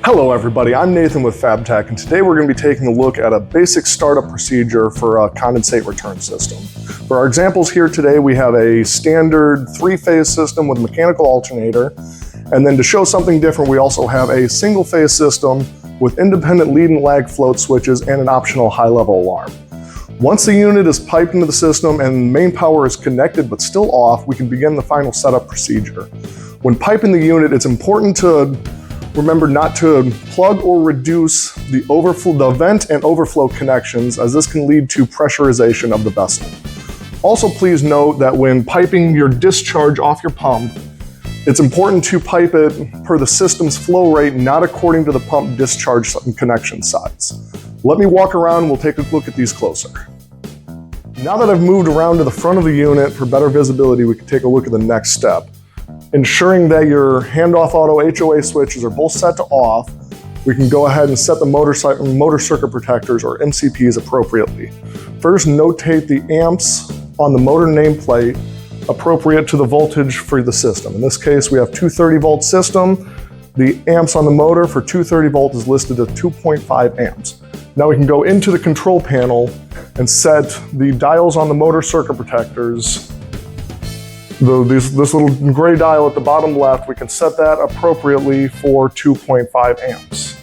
Hello everybody, I'm Nathan with Fabtek, and today we're going to be taking a look at a basic startup procedure for a condensate return system. For our examples here today, we have a standard three-phase system with a mechanical alternator, and then to show something different, we also have a single-phase system with independent lead and lag float switches and an optional high-level alarm. Once the unit is piped into the system and main power is connected but still off, we can begin the final setup procedure. When piping the unit, it's important to remember not to plug or reduce the vent and overflow connections, as this can lead to pressurization of the vessel. Also, please note that when piping your discharge off your pump, it's important to pipe it per the system's flow rate, not according to the pump discharge connection size. Let me walk around and we'll take a look at these closer. Now that I've moved around to the front of the unit for better visibility, we can take a look at the next step. Ensuring that your handoff auto HOA switches are both set to off, we can go ahead and set the motor circuit protectors, or MCPs, appropriately. First, notate the amps on the motor nameplate appropriate to the voltage for the system. In this case, we have 230 volt system. The amps on the motor for 230 volt is listed at 2.5 amps. Now we can go into the control panel and set the dials on the motor circuit protectors. This little gray dial at the bottom left, we can set that appropriately for 2.5 amps.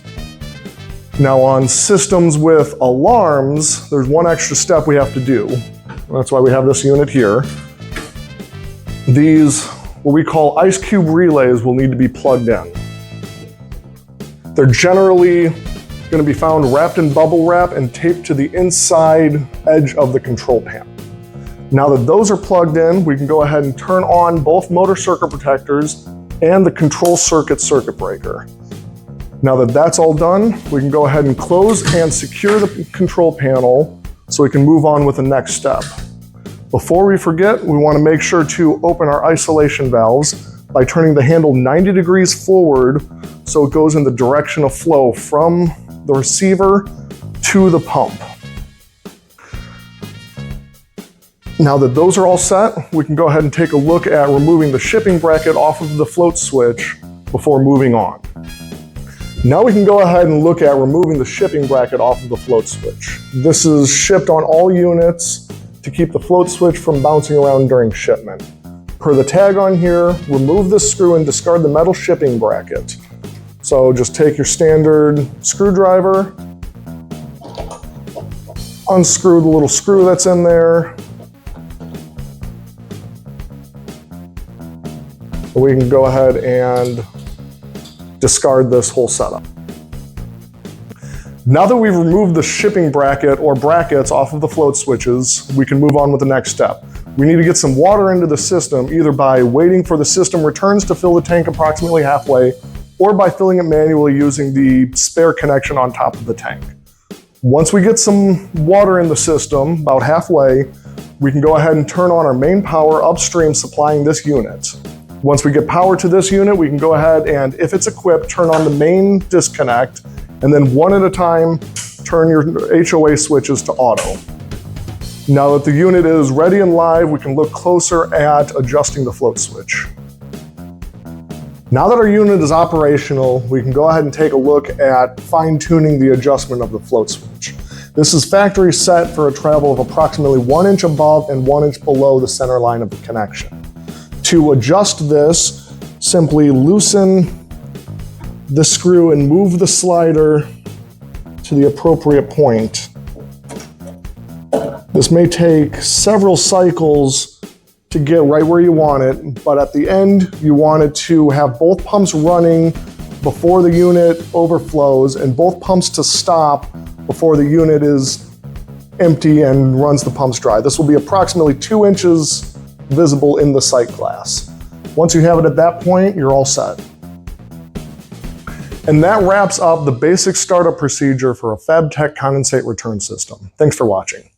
Now on systems with alarms, there's one extra step we have to do. That's why we have this unit here. These, what we call ice cube relays, will need to be plugged in. They're generally going to be found wrapped in bubble wrap and taped to the inside edge of the control panel. Now that those are plugged in, we can go ahead and turn on both motor circuit protectors and the control circuit breaker. Now that that's all done, we can go ahead and close and secure the control panel so we can move on with the next step. Before we forget, we want to make sure to open our isolation valves by turning the handle 90 degrees forward so it goes in the direction of flow from the receiver to the pump. Now that those are all set, we can go ahead and take a look at removing the shipping bracket off of the float switch before moving on. Now we can go ahead and look at removing the shipping bracket off of the float switch. This is shipped on all units to keep the float switch from bouncing around during shipment. Per the tag on here, remove this screw and discard the metal shipping bracket. So just take your standard screwdriver, unscrew the little screw that's in there. We can go ahead and discard this whole setup. Now that we've removed the shipping bracket or brackets off of the float switches, we can move on with the next step. We need to get some water into the system, either by waiting for the system returns to fill the tank approximately halfway, or by filling it manually using the spare connection on top of the tank. Once we get some water in the system, about halfway, we can go ahead and turn on our main power upstream supplying this unit. Once we get power to this unit, we can go ahead and, if it's equipped, turn on the main disconnect, and then one at a time, turn your HOA switches to auto. Now that the unit is ready and live, we can look closer at adjusting the float switch. Now that our unit is operational, we can go ahead and take a look at fine-tuning the adjustment of the float switch. This is factory set for a travel of approximately 1 inch above and 1 inch below the center line of the connection. To adjust this, simply loosen the screw and move the slider to the appropriate point. This may take several cycles to get right where you want it, but at the end, you want it to have both pumps running before the unit overflows and both pumps to stop before the unit is empty and runs the pumps dry. This will be approximately 2 inches visible in the sight glass. Once you have it at that point, you're all set. And that wraps up the basic startup procedure for a Fabtek condensate return system. Thanks for watching.